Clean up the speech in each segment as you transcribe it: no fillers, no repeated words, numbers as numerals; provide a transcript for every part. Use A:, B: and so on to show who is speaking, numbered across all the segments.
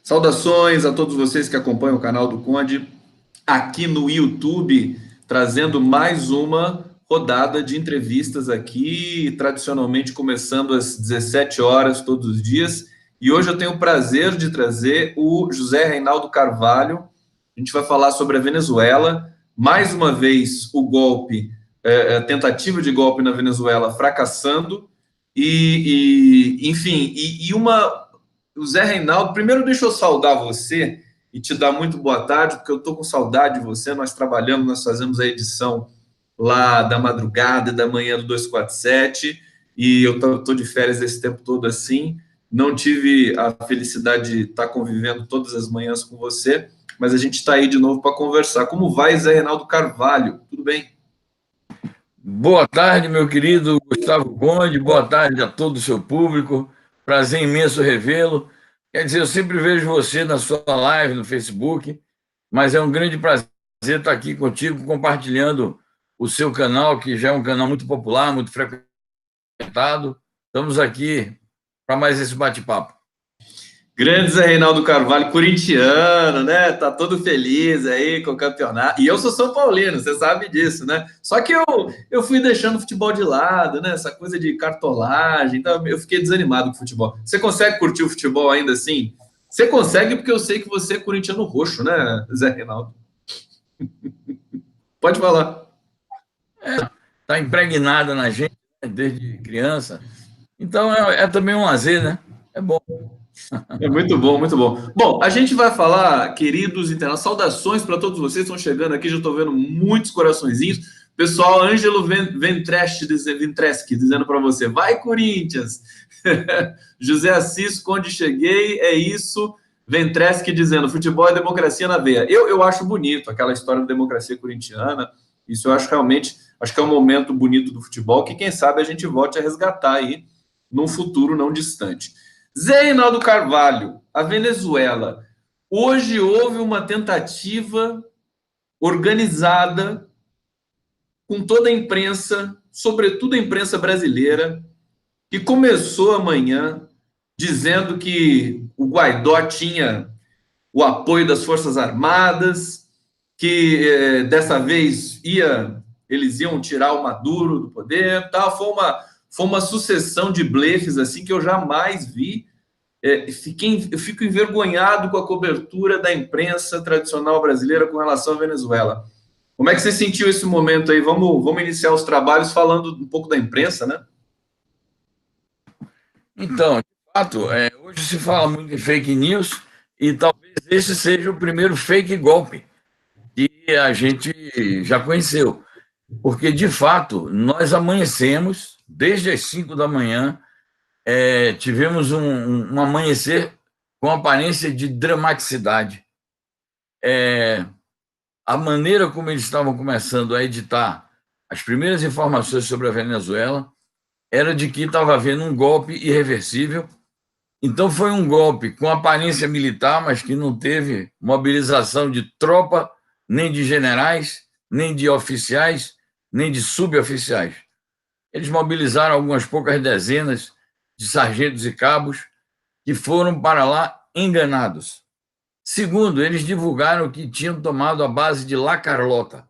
A: Saudações a todos vocês que acompanham o canal do Conde aqui no YouTube, trazendo mais uma rodada de entrevistas aqui, tradicionalmente começando às 17 horas todos os dias. E hoje eu tenho o prazer de trazer o José Reinaldo Carvalho. A gente vai falar sobre a Venezuela. Mais uma vez, o golpe, a tentativa de golpe na Venezuela fracassando. Enfim, o Zé Reinaldo, primeiro deixa eu saudar você e te dar muito boa tarde, porque eu estou com saudade de você. Nós trabalhamos, nós fazemos a edição lá da madrugada e da manhã do 247, e eu estou de férias esse tempo todo assim. Não tive a felicidade de estar convivendo todas as manhãs com você, mas a gente está aí de novo para conversar. Como vai, Zé Reinaldo Carvalho? Tudo bem?
B: Boa tarde, meu querido Gustavo Conde, boa tarde a todo o seu público, prazer imenso revê-lo. Quer dizer, eu sempre vejo você na sua live no Facebook, mas é um grande prazer estar aqui contigo, compartilhando o seu canal, que já é um canal muito popular, muito frequentado. Estamos aqui para mais esse bate-papo.
A: Grande Zé Reinaldo Carvalho, corintiano, né? Tá todo feliz aí com o campeonato. E eu sou São Paulino, você sabe disso, né? Só que eu fui deixando o futebol de lado, né? Essa coisa de cartolagem, então eu fiquei desanimado com o futebol. Você consegue curtir o futebol ainda assim? Você consegue porque eu sei que você é corintiano roxo, né, Zé Reinaldo? Pode falar.
B: Está impregnada na gente, né, desde criança. Então é também um lazer, né? É bom.
A: É muito bom, muito bom. Bom, a gente vai falar, queridos internautas, saudações para todos vocês que estão chegando aqui, já estou vendo muitos coraçõezinhos. Pessoal, Ângelo Ventreschi dizendo para você, vai Corinthians! José Assis, Conde cheguei, é isso. Ventreschi dizendo, futebol é democracia na veia. Eu acho bonito aquela história da democracia corintiana, isso eu acho realmente, acho que é um momento bonito do futebol, que quem sabe a gente volte a resgatar aí num futuro não distante. Zé Reinaldo Carvalho, a Venezuela. Hoje houve uma tentativa organizada com toda a imprensa, sobretudo a imprensa brasileira, que começou amanhã dizendo que o Guaidó tinha o apoio das Forças Armadas, que dessa vez eles iam tirar o Maduro do poder. Tal. Foi uma sucessão de blefes assim que eu jamais vi. Eu fico envergonhado com a cobertura da imprensa tradicional brasileira com relação à Venezuela. Como é que você sentiu esse momento aí? Vamos iniciar os trabalhos falando um pouco da imprensa, né?
B: Então, de fato, hoje se fala muito em fake news e talvez esse seja o primeiro fake golpe que a gente já conheceu. Porque, de fato, nós amanhecemos, desde as 5 da manhã, tivemos um amanhecer com aparência de dramaticidade. A maneira como eles estavam começando a editar as primeiras informações sobre a Venezuela era de que estava havendo um golpe irreversível. Então, foi um golpe com aparência militar, mas que não teve mobilização de tropa, nem de generais, nem de oficiais, nem de suboficiais. Eles mobilizaram algumas poucas dezenas de sargentos e cabos que foram para lá enganados. Segundo, eles divulgaram que tinham tomado a base de La Carlota.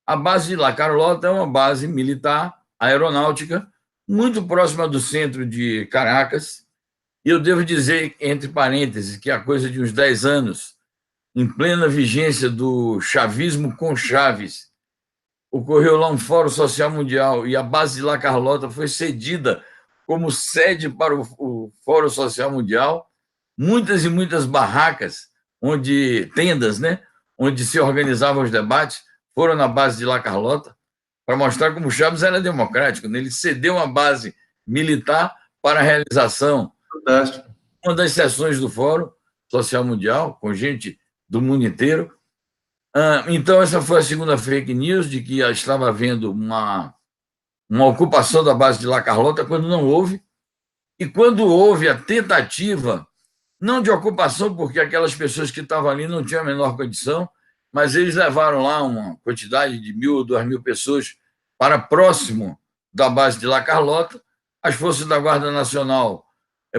B: A base de La Carlota é uma base militar aeronáutica muito próxima do centro de Caracas. E eu devo dizer, entre parênteses, que há coisa de uns 10 anos, em plena vigência do chavismo com Chaves, ocorreu lá um Fórum Social Mundial e a base de La Carlota foi cedida como sede para o Fórum Social Mundial. Muitas e muitas barracas, tendas, né, onde se organizavam os debates, foram na base de La Carlota, para mostrar como Chaves era democrático, né? Ele cedeu uma base militar para a realização.
A: Fantástico.
B: Uma das sessões do Fórum Social Mundial, com gente do mundo inteiro. Então, essa foi a segunda fake news de que estava havendo uma ocupação da base de La Carlota, quando não houve. E quando houve a tentativa, não de ocupação, porque aquelas pessoas que estavam ali não tinham a menor condição, mas eles levaram lá uma quantidade de 1.000 ou 2.000 pessoas para próximo da base de La Carlota. As forças da Guarda Nacional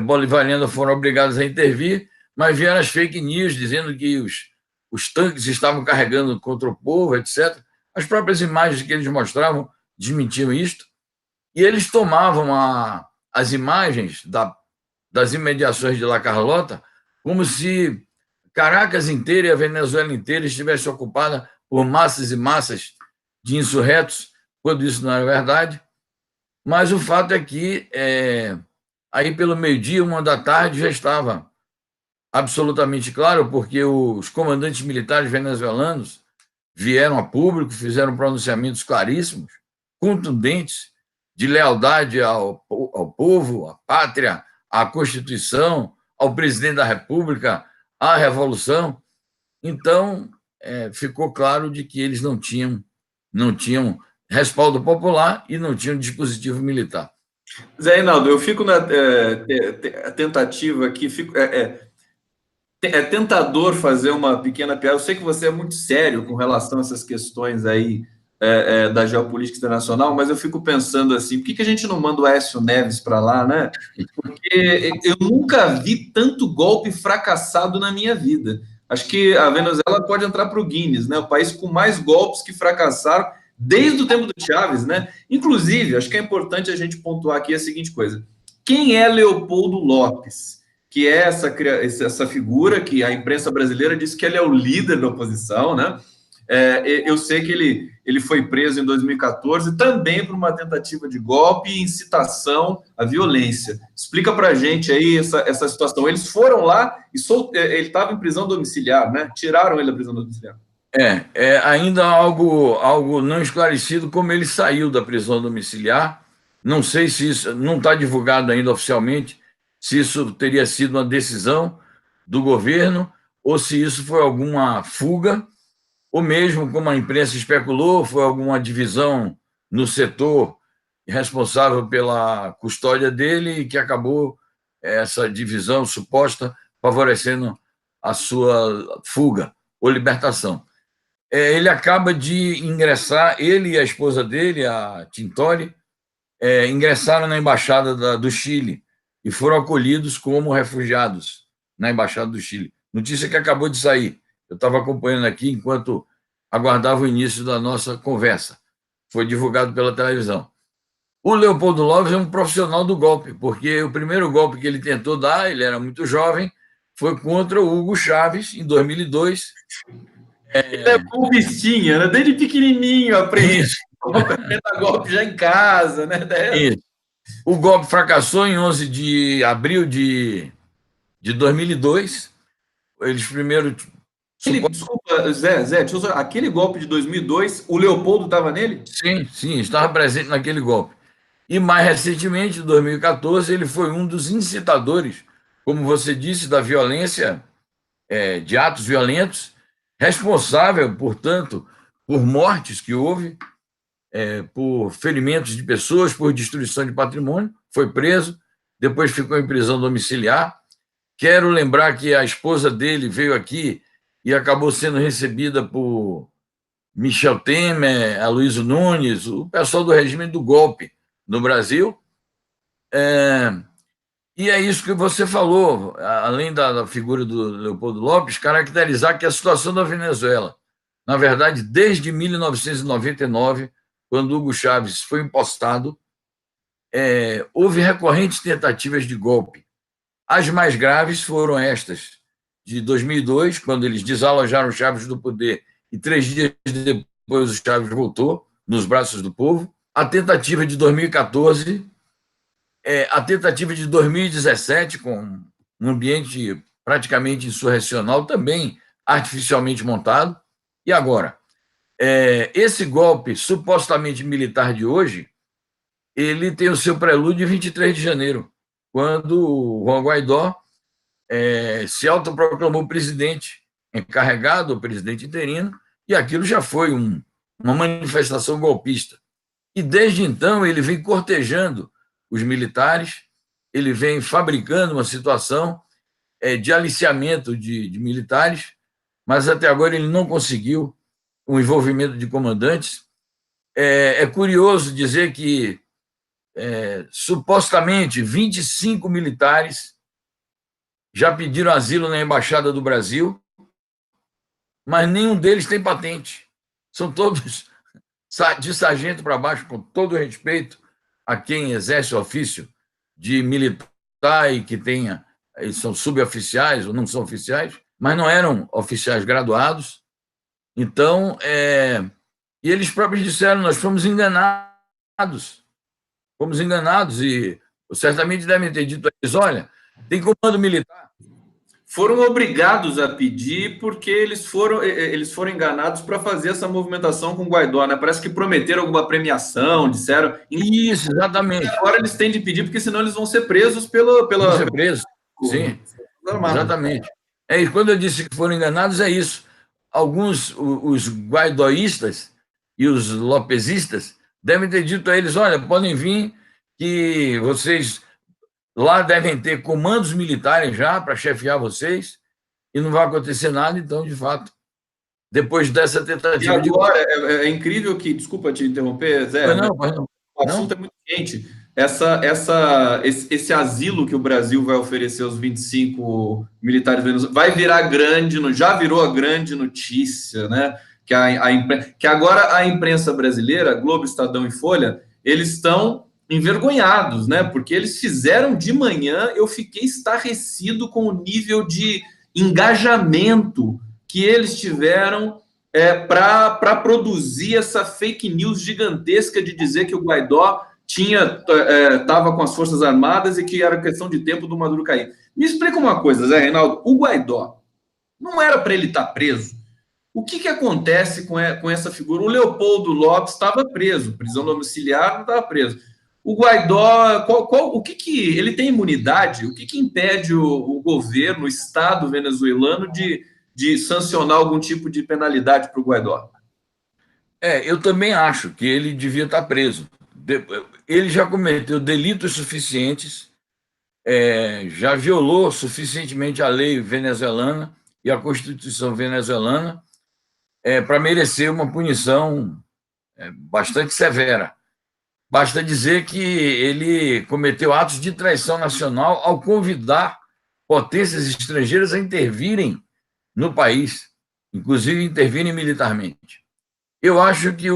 B: bolivariana foram obrigadas a intervir, mas vieram as fake news dizendo que os tanques estavam carregando contra o povo, etc. As próprias imagens que eles mostravam desmentiam isto, e eles tomavam as imagens das imediações de La Carlota como se Caracas inteira e a Venezuela inteira estivesse ocupada por massas e massas de insurretos, quando isso não era verdade. Mas o fato é que, aí pelo meio-dia, 1 da tarde, já estava absolutamente claro, porque os comandantes militares venezuelanos vieram a público, fizeram pronunciamentos claríssimos, contundentes, de lealdade ao povo, à pátria, à Constituição, ao presidente da República, à Revolução. Então, ficou claro de que eles não tinham respaldo popular e não tinham dispositivo militar.
A: Zé Reinaldo, eu fico na tentativa aqui, é tentador fazer uma pequena piada. Eu sei que você é muito sério com relação a essas questões aí da geopolítica internacional, mas eu fico pensando assim, por que a gente não manda o Aécio Neves para lá, né? Porque eu nunca vi tanto golpe fracassado na minha vida. Acho que a Venezuela pode entrar para o Guinness, né? O país com mais golpes que fracassaram desde o tempo do Chávez, né? Inclusive, acho que é importante a gente pontuar aqui a seguinte coisa: quem é Leopoldo Lopes? Que é essa figura que a imprensa brasileira diz que ele é o líder da oposição, né? Eu sei que ele foi preso em 2014 também por uma tentativa de golpe e incitação à violência. Explica para a gente aí essa situação. Eles foram lá e ele estava em prisão domiciliar, né? Tiraram ele da prisão domiciliar.
B: Ainda algo não esclarecido como ele saiu da prisão domiciliar. Não sei se isso não está divulgado ainda oficialmente, se isso teria sido uma decisão do governo ou se isso foi alguma fuga, ou mesmo, como a imprensa especulou, foi alguma divisão no setor responsável pela custódia dele e que acabou essa divisão suposta favorecendo a sua fuga ou libertação. Ele acaba de ingressar, ele e a esposa dele, a Tintori, ingressaram na Embaixada do Chile e foram acolhidos como refugiados na Embaixada do Chile. Notícia que acabou de sair. Eu estava acompanhando aqui enquanto aguardava o início da nossa conversa. Foi divulgado pela televisão. O Leopoldo Lopes é um profissional do golpe, porque o primeiro golpe que ele tentou dar, ele era muito jovem, foi contra o Hugo Chávez, em 2002.
A: Ele é golpistinha, né? Desde pequenininho aprende a golpe já em casa, né?
B: Isso. O golpe fracassou em 11 de abril de 2002. Eles primeiro...
A: Desculpa, Zé, aquele golpe de 2002, o Leopoldo estava nele?
B: Sim, estava presente naquele golpe. E mais recentemente, em 2014, ele foi um dos incitadores, como você disse, da violência, de atos violentos, responsável, portanto, por mortes que houve, por ferimentos de pessoas, por destruição de patrimônio. Foi preso, depois ficou em prisão domiciliar. Quero lembrar que a esposa dele veio aqui e acabou sendo recebida por Michel Temer, Aloysio Nunes, o pessoal do regime do golpe no Brasil. E é isso que você falou, além da figura do Leopoldo Lopes, caracterizar que a situação da Venezuela, na verdade, desde 1999, quando Hugo Chávez foi impostado, houve recorrentes tentativas de golpe. As mais graves foram estas de 2002, quando eles desalojaram Chávez do poder e 3 dias depois o Chávez voltou nos braços do povo. A tentativa de 2014, a tentativa de 2017, com um ambiente praticamente insurrecional, também artificialmente montado. E agora, esse golpe supostamente militar de hoje, ele tem o seu prelúdio em 23 de janeiro, quando o Juan Guaidó se autoproclamou presidente encarregado, o presidente interino, e aquilo já foi uma manifestação golpista. E desde então ele vem cortejando os militares, ele vem fabricando uma situação de aliciamento de militares, mas até agora ele não conseguiu o envolvimento de comandantes. É curioso dizer que supostamente 25 militares já pediram asilo na Embaixada do Brasil, mas nenhum deles tem patente. São todos de sargento para baixo, com todo respeito a quem exerce o ofício de militar e que tenha, eles são suboficiais ou não são oficiais, mas não eram oficiais graduados. Então, e eles próprios disseram, nós fomos enganados e certamente devem ter dito a eles, olha, tem comando militar.
A: Foram obrigados a pedir porque eles foram enganados para fazer essa movimentação com o Guaidó, né? Parece que prometeram alguma premiação, disseram.
B: Isso, exatamente.
A: Agora eles têm de pedir, porque senão eles vão ser presos
B: Vão ser presos, sim, exatamente. E quando eu disse que foram enganados, é isso. Alguns, os guaidoístas e os lopezistas, devem ter dito a eles, olha, podem vir que vocês lá devem ter comandos militares já para chefiar vocês e não vai acontecer nada, então, de fato, depois dessa tentativa.
A: E agora, é incrível que, desculpa te interromper, Zé,
B: não.
A: O assunto é muito quente. Esse asilo que o Brasil vai oferecer aos 25 militares venezuelanos vai virar já virou a grande notícia, né? Que agora a imprensa brasileira, Globo, Estadão e Folha, eles estão envergonhados, né? Porque eles fizeram de manhã, eu fiquei estarrecido com o nível de engajamento que eles tiveram para produzir essa fake news gigantesca de dizer que o Guaidó estava com as Forças Armadas e que era questão de tempo do Maduro cair. Me explica uma coisa, Zé Reinaldo, o Guaidó não era para ele estar preso? O que acontece com essa figura? O Leopoldo Lopes estava preso, prisão domiciliar, não estava preso. O Guaidó, ele tem imunidade? O que impede o governo, o Estado venezuelano de sancionar algum tipo de penalidade para o Guaidó?
B: Eu também acho que ele devia estar preso. Ele já cometeu delitos suficientes, já violou suficientemente a lei venezuelana e a Constituição venezuelana para merecer uma punição bastante severa. Basta dizer que ele cometeu atos de traição nacional ao convidar potências estrangeiras a intervirem no país, inclusive intervirem militarmente. Eu acho que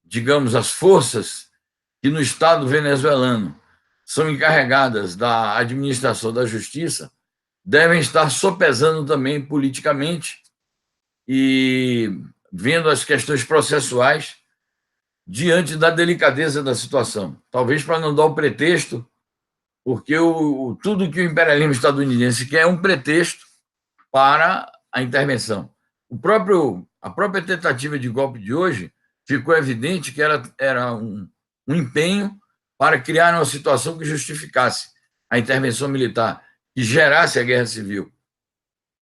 B: digamos, as forças que no Estado venezuelano são encarregadas da administração da justiça devem estar sopesando também politicamente e vendo as questões processuais diante da delicadeza da situação. Talvez para não dar o pretexto, porque tudo que o imperialismo estadunidense quer é um pretexto para a intervenção. A própria tentativa de golpe de hoje ficou evidente que era um empenho para criar uma situação que justificasse a intervenção militar, que gerasse a guerra civil.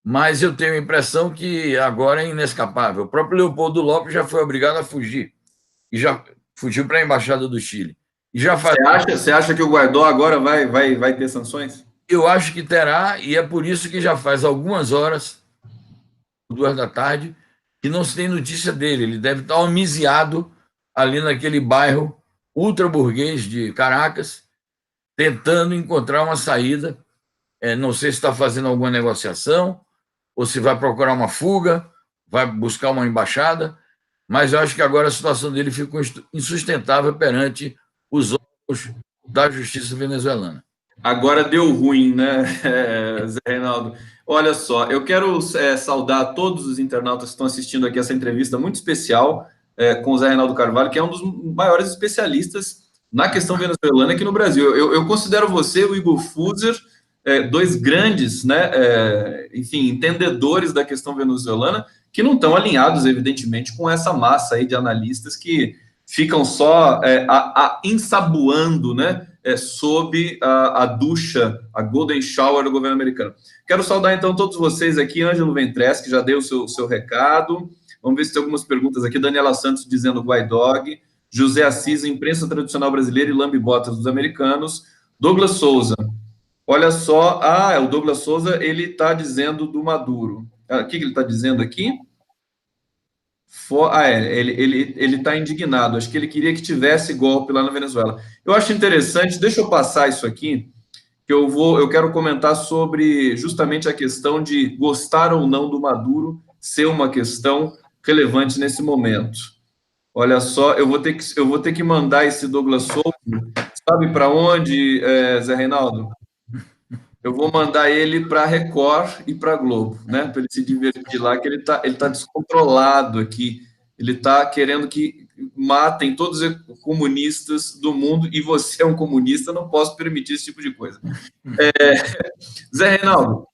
B: Mas eu tenho a impressão que agora é inescapável. O próprio Leopoldo Lopes já foi obrigado a fugir, e já fugiu para a Embaixada do Chile.
A: Você acha que o Guaidó agora vai ter sanções?
B: Eu acho que terá, e é por isso que já faz algumas horas, 2 da tarde, que não se tem notícia dele. Ele deve estar homiziado ali naquele bairro ultraburguês de Caracas, tentando encontrar uma saída. Não sei se está fazendo alguma negociação, ou se vai procurar uma fuga, vai buscar uma embaixada, mas eu acho que agora a situação dele ficou insustentável perante os órgãos da justiça venezuelana.
A: Agora deu ruim, né, Zé Reinaldo? Olha só, eu quero saudar todos os internautas que estão assistindo aqui essa entrevista muito especial com o Zé Reinaldo Carvalho, que é um dos maiores especialistas na questão venezuelana aqui no Brasil. Eu considero você, o Igor Fuser, dois grandes, né, enfim, entendedores da questão venezuelana, que não estão alinhados, evidentemente, com essa massa aí de analistas que ficam só ensaboando, né, sob a ducha, a golden shower do governo americano. Quero saudar, então, todos vocês aqui. Ângelo Ventres, que já deu o seu recado. Vamos ver se tem algumas perguntas aqui. Daniela Santos dizendo Guaidog. José Assis, imprensa tradicional brasileira e lambe-botas dos americanos. Douglas Souza. Olha só. O Douglas Souza, ele está dizendo do Maduro. O que ele está dizendo aqui? Ele está indignado. Acho que ele queria que tivesse golpe lá na Venezuela. Eu acho interessante, deixa eu passar isso aqui, que que eu quero comentar sobre justamente a questão de gostar ou não do Maduro ser uma questão relevante nesse momento. Olha só, eu vou ter que mandar esse Douglas Souza, sabe para onde, Zé Reinaldo? Eu vou mandar ele para a Record e para a Globo, né? Para ele se divertir lá, que ele tá descontrolado aqui. Ele está querendo que matem todos os comunistas do mundo, e você é um comunista, não posso permitir esse tipo de coisa. Zé Reinaldo,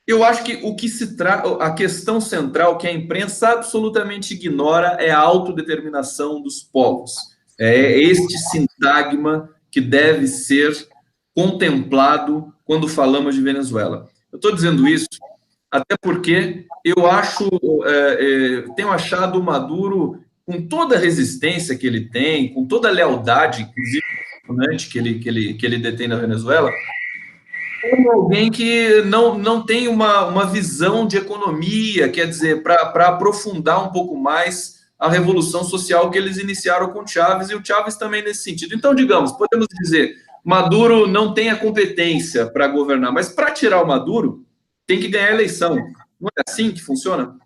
A: eu acho que o que se trata, a questão central que a imprensa absolutamente ignora é a autodeterminação dos povos. É este sintagma que deve ser contemplado quando falamos de Venezuela. Eu estou dizendo isso até porque eu acho, tenho achado o Maduro, com toda a resistência que ele tem, com toda a lealdade, inclusive, que ele detém na Venezuela, como alguém que não tem uma visão de economia, quer dizer, para aprofundar um pouco mais a revolução social que eles iniciaram com Chávez, e o Chávez também nesse sentido. Então, digamos, podemos dizer, Maduro não tem a competência para governar, mas para tirar o Maduro, tem que ganhar a eleição. Não é assim que funciona?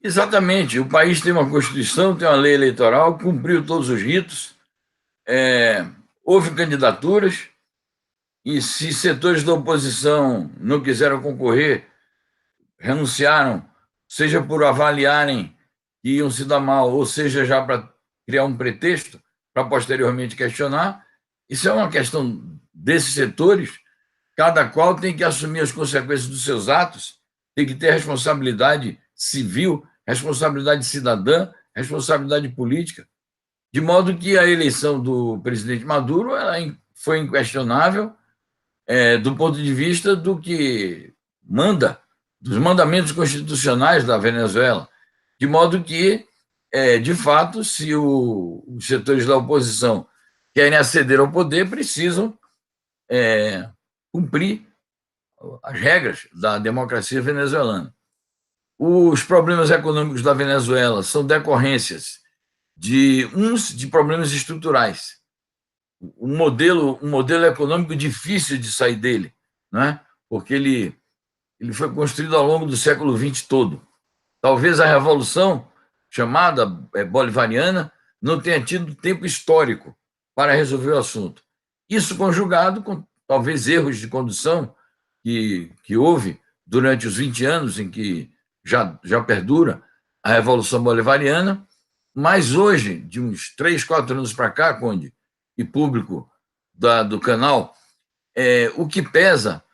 B: Exatamente. O país tem uma Constituição, tem uma lei eleitoral, cumpriu todos os ritos, houve candidaturas, e se setores da oposição não quiseram concorrer, renunciaram, seja por avaliarem que iam se dar mal, ou seja, já para criar um pretexto para posteriormente questionar. Isso é uma questão desses setores, cada qual tem que assumir as consequências dos seus atos, tem que ter responsabilidade civil, responsabilidade cidadã, responsabilidade política, de modo que a eleição do presidente Maduro ela foi inquestionável, do ponto de vista do que manda, dos mandamentos constitucionais da Venezuela, de modo que, de fato, se os setores da oposição querem aceder ao poder, precisam cumprir as regras da democracia venezuelana. Os problemas econômicos da Venezuela são decorrências de problemas estruturais. Um modelo econômico difícil de sair dele, né? Porque ele foi construído ao longo do século XX todo. Talvez a revolução chamada bolivariana não tenha tido tempo histórico para resolver o assunto. Isso conjugado com talvez erros de condução que houve durante os 20 anos em que já perdura a revolução bolivariana, mas hoje, de uns 3, 4 anos para cá, Conde, e público do canal, o que pesa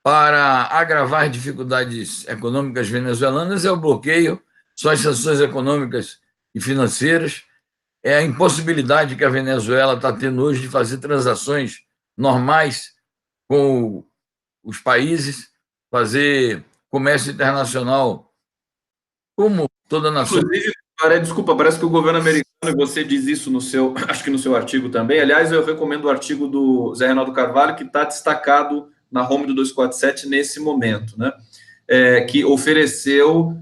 B: para agravar dificuldades econômicas venezuelanas é o bloqueio, são as sanções econômicas e financeiras, é a impossibilidade que a Venezuela está tendo hoje de fazer transações normais com os países, fazer comércio internacional como toda nação.
A: Inclusive, desculpa, parece que o governo americano, e você diz isso no seu, acho que no seu artigo também. Aliás, eu recomendo o artigo do Zé Reinaldo Carvalho, que está destacado na home do 247 nesse momento, né? Que ofereceu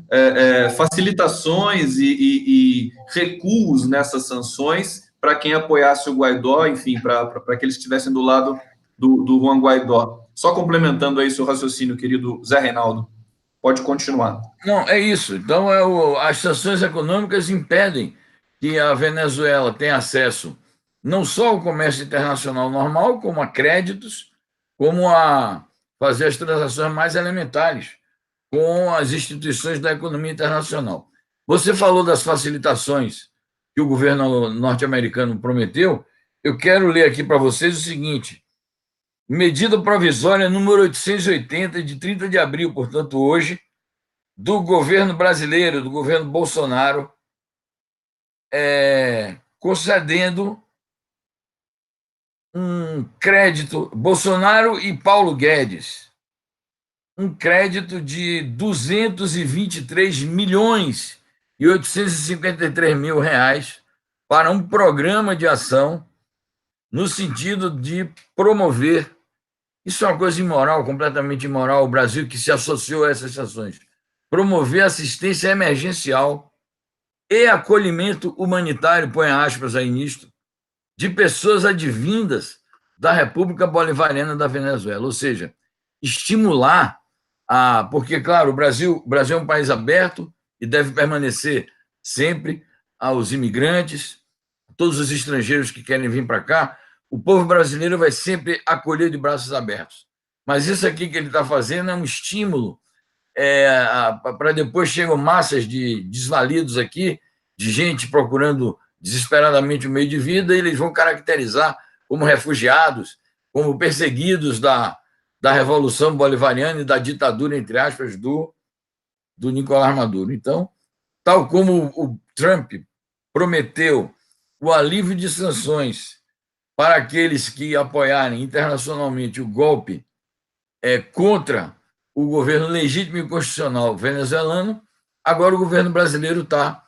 A: facilitações e recuos nessas sanções para quem apoiasse o Guaidó, enfim, para que eles estivessem do lado do Juan Guaidó. Só complementando aí seu raciocínio, querido Zé Reinaldo. Pode continuar.
B: Não, é isso. Então, as sanções econômicas impedem que a Venezuela tenha acesso não só ao comércio internacional normal, como a créditos, como a fazer as transações mais elementares com as instituições da economia internacional. Você falou das facilitações que o governo norte-americano prometeu. Eu quero ler aqui para vocês o seguinte: medida provisória número 880, de 30 de abril, portanto, hoje, do governo brasileiro, do governo Bolsonaro, concedendo um crédito, Bolsonaro e Paulo Guedes, um crédito de 223 milhões e 853 mil reais para um programa de ação no sentido de promover, isso é uma coisa imoral, completamente imoral, o Brasil que se associou a essas ações, promover assistência emergencial e acolhimento humanitário, põe aspas aí nisto, de pessoas advindas da República Bolivariana da Venezuela, ou seja, estimular porque, claro, o Brasil é um país aberto e deve permanecer sempre aos imigrantes, todos os estrangeiros que querem vir para cá. O povo brasileiro vai sempre acolher de braços abertos. Mas isso aqui que ele está fazendo é um estímulo para depois chegam massas de desvalidos aqui, de gente procurando desesperadamente o meio de vida, e eles vão caracterizar como refugiados, como perseguidos da Revolução Bolivariana e da ditadura, entre aspas, do Nicolás Maduro. Então, tal como o Trump prometeu o alívio de sanções para aqueles que apoiarem internacionalmente o golpe contra o governo legítimo e constitucional venezuelano, agora o governo brasileiro está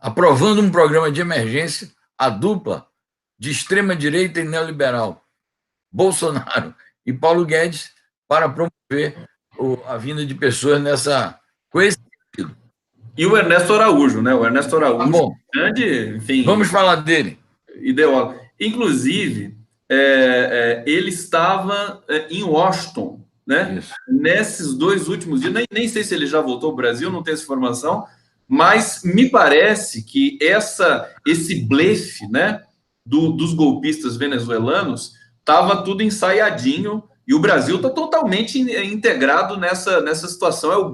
B: aprovando um programa de emergência, a dupla de extrema-direita e neoliberal, Bolsonaro e Paulo Guedes, para promover a vinda de pessoas com esse sentido.
A: E o Ernesto Araújo, né? O Ernesto Araújo,
B: bom.
A: Grande, enfim...
B: Vamos falar dele.
A: Ideólogo. Inclusive, ele estava em Washington, né?
B: Isso.
A: Nesses 2 últimos dias, nem sei se ele já voltou ao Brasil, não tenho essa informação, mas me parece que esse blefe, né, dos golpistas venezuelanos estava tudo ensaiadinho, e o Brasil está totalmente integrado nessa situação. É o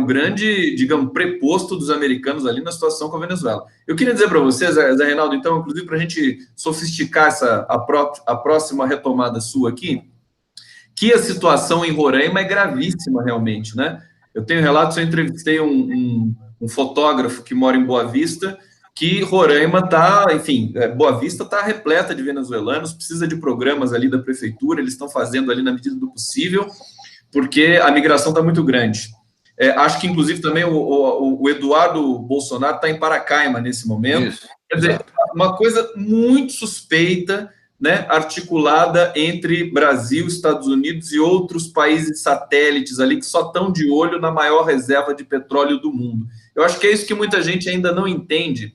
A: grande, digamos, preposto dos americanos ali na situação com a Venezuela. Eu queria dizer para vocês, Zé Reinaldo, então, inclusive para a gente sofisticar a próxima retomada sua aqui, que a situação em Roraima é gravíssima realmente, né? Eu tenho relatos, eu entrevistei um fotógrafo que mora em Boa Vista, que Roraima está, enfim, Boa Vista está repleta de venezuelanos, precisa de programas ali da prefeitura, eles estão fazendo ali na medida do possível, porque a migração está muito grande. Acho que, inclusive, também o Eduardo Bolsonaro está em Paracaima nesse momento.
B: Isso,
A: quer dizer, uma coisa muito suspeita, né, articulada entre Brasil, Estados Unidos e outros países satélites ali que só estão de olho na maior reserva de petróleo do mundo. Eu acho que é isso que muita gente ainda não entende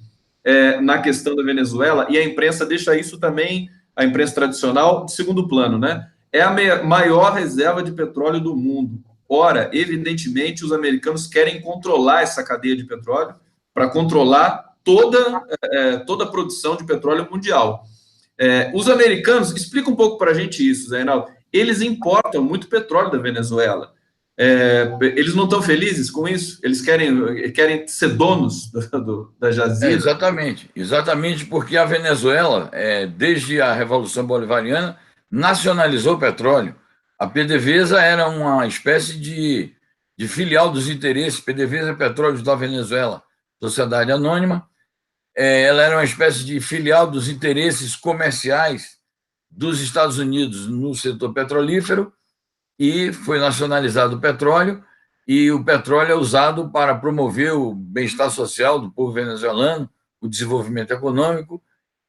A: na questão da Venezuela, e a imprensa deixa isso também, a imprensa tradicional, de segundo plano, né? É a maior reserva de petróleo do mundo. Ora, evidentemente, os americanos querem controlar essa cadeia de petróleo para controlar toda a produção de petróleo mundial. Os americanos, explica um pouco para a gente isso, Zé Reinaldo, eles importam muito petróleo da Venezuela. Eles não estão felizes com isso? Eles querem ser donos da jazida?
B: Exatamente porque a Venezuela, desde a Revolução Bolivariana, nacionalizou o petróleo. A PDVSA era uma espécie de filial dos interesses, PDVSA Petróleos da Venezuela, sociedade anônima. Ela era uma espécie de filial dos interesses comerciais dos Estados Unidos no setor petrolífero, e foi nacionalizado o petróleo, e o petróleo é usado para promover o bem-estar social do povo venezuelano, o desenvolvimento econômico,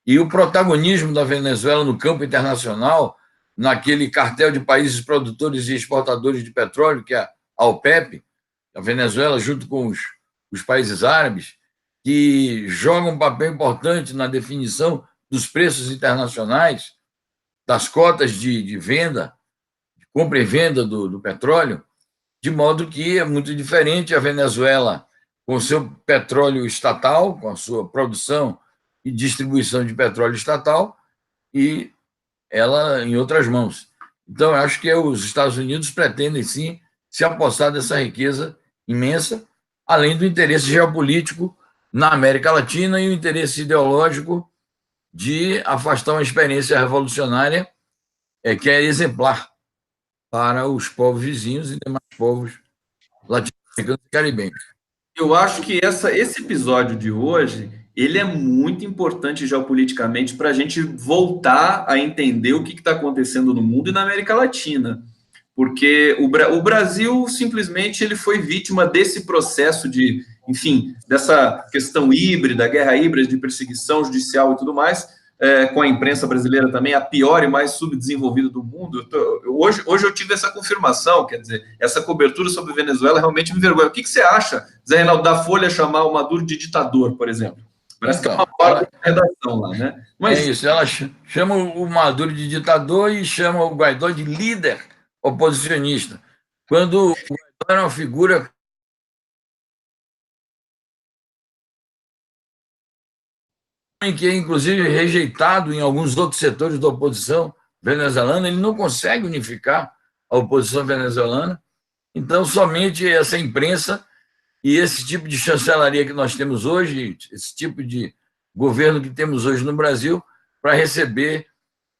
B: e o protagonismo da Venezuela no campo internacional, naquele cartel de países produtores e exportadores de petróleo, que é a OPEP, a Venezuela, junto com os países árabes, que jogam um papel importante na definição dos preços internacionais, das cotas de venda, de compra e venda do petróleo, de modo que é muito diferente a Venezuela com o seu petróleo estatal, com a sua produção e distribuição de petróleo estatal, e ela em outras mãos. Então, eu acho que os Estados Unidos pretendem, sim, se apossar dessa riqueza imensa, além do interesse geopolítico na América Latina e o interesse ideológico de afastar uma experiência revolucionária que é exemplar para os povos vizinhos e demais povos latino-americanos e caribenhos.
A: Eu acho que esse episódio de hoje ele é muito importante geopoliticamente para a gente voltar a entender o que está acontecendo no mundo e na América Latina, porque o Brasil simplesmente ele foi vítima desse processo de, enfim, dessa questão híbrida, guerra híbrida de perseguição judicial e tudo mais, com a imprensa brasileira também, a pior e mais subdesenvolvida do mundo. Hoje eu tive essa confirmação, quer dizer, essa cobertura sobre Venezuela realmente me envergonha. O que você acha, Zé Reinaldo, da Folha chamar o Maduro de ditador, por exemplo? Parece que é
B: Então,
A: uma parte da redação lá, né? Mas
B: é isso, ela chama o Maduro de ditador e chama o Guaidó de líder oposicionista, quando o Guaidó era uma figura que é, inclusive, rejeitado em alguns outros setores da oposição venezuelana, ele não consegue unificar a oposição venezuelana, então somente essa imprensa e esse tipo de chancelaria que nós temos hoje, esse tipo de governo que temos hoje no Brasil, para receber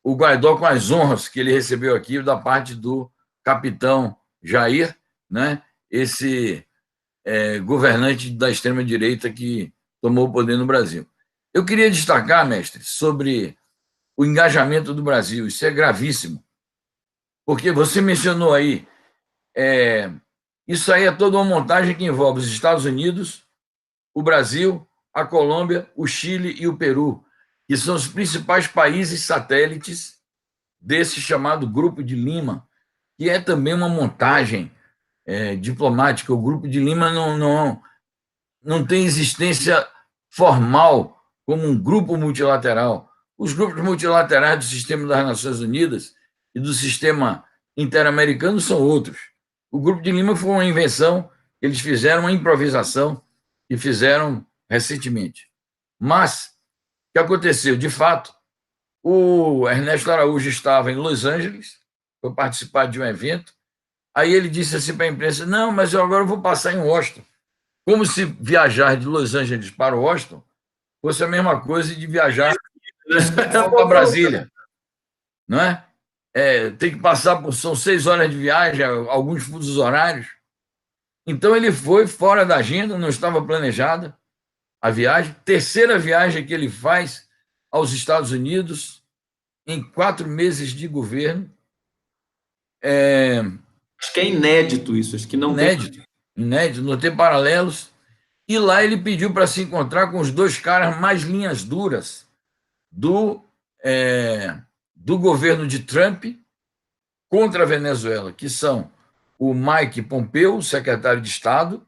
B: o Guaidó com as honras que ele recebeu aqui da parte do capitão Jair, né? Esse governante da extrema-direita que tomou o poder no Brasil. Eu queria destacar, mestre, sobre o engajamento do Brasil. Isso é gravíssimo, porque você mencionou aí, isso aí é toda uma montagem que envolve os Estados Unidos, o Brasil, a Colômbia, o Chile e o Peru, que são os principais países satélites desse chamado Grupo de Lima, que é também uma montagem diplomática. O Grupo de Lima não tem existência formal como um grupo multilateral. Os grupos multilaterais do sistema das Nações Unidas e do sistema interamericano são outros. O Grupo de Lima foi uma invenção, eles fizeram uma improvisação e fizeram recentemente. Mas, o que aconteceu? De fato, o Ernesto Araújo estava em Los Angeles, foi participar de um evento, aí ele disse assim para a imprensa, não, mas eu agora vou passar em Washington. Como se viajar de Los Angeles para Washington fosse a mesma coisa de viajar para Brasília, não é? Tem que passar por, são 6 horas de viagem, alguns fusos horários. Então ele foi fora da agenda, não estava planejada a viagem. Terceira viagem que ele faz aos Estados Unidos em 4 meses de governo.
A: acho que é inédito isso, acho que não
B: Inédito, não tem paralelos. E lá ele pediu para se encontrar com os 2 caras mais linhas duras do governo de Trump contra a Venezuela, que são o Mike Pompeo, secretário de Estado,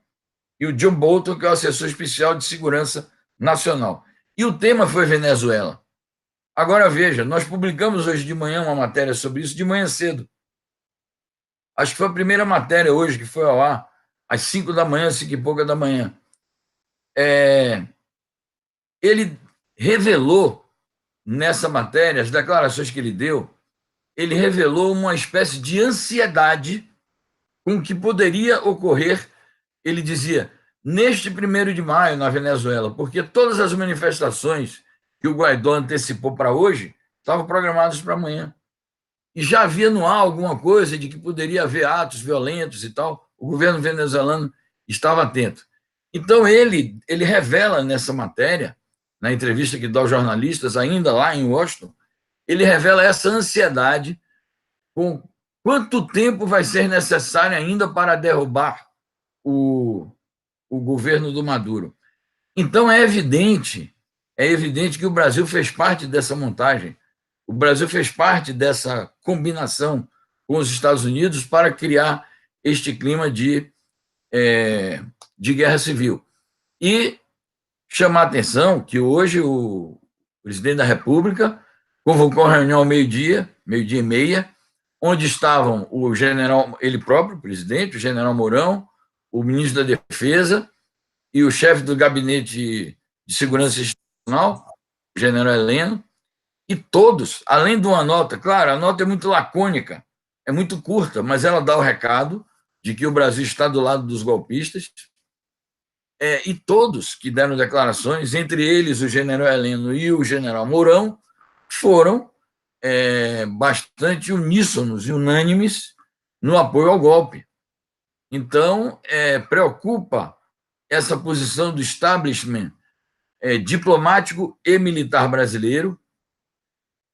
B: e o John Bolton, que é o assessor especial de segurança nacional. E o tema foi Venezuela. Agora, veja, nós publicamos hoje de manhã uma matéria sobre isso, de manhã cedo. Acho que foi a primeira matéria hoje que foi ao ar, às 5 da manhã, 5 e pouca da manhã. Ele revelou nessa matéria, as declarações que ele deu, ele revelou uma espécie de ansiedade com o que poderia ocorrer, ele dizia, neste 1º de maio, na Venezuela, porque todas as manifestações que o Guaidó antecipou para hoje estavam programadas para amanhã. E já havia no ar alguma coisa de que poderia haver atos violentos e tal. O governo venezuelano estava atento. Então, ele revela nessa matéria, na entrevista que dá aos jornalistas, ainda lá em Washington, ele revela essa ansiedade com quanto tempo vai ser necessário ainda para derrubar o governo do Maduro. Então, é evidente que o Brasil fez parte dessa montagem. O Brasil fez parte dessa combinação com os Estados Unidos para criar este clima de guerra civil. E chamar a atenção que hoje o presidente da República convocou uma reunião ao meio-dia e meia, onde estavam o general, ele próprio, o presidente, o general Mourão, o ministro da Defesa e o chefe do Gabinete de Segurança Institucional, o general Heleno, e todos, além de uma nota, claro, a nota é muito lacônica, é muito curta, mas ela dá o recado de que o Brasil está do lado dos golpistas, e todos que deram declarações, entre eles o general Heleno e o general Mourão, foram bastante uníssonos e unânimes no apoio ao golpe. Então, preocupa essa posição do establishment diplomático e militar brasileiro,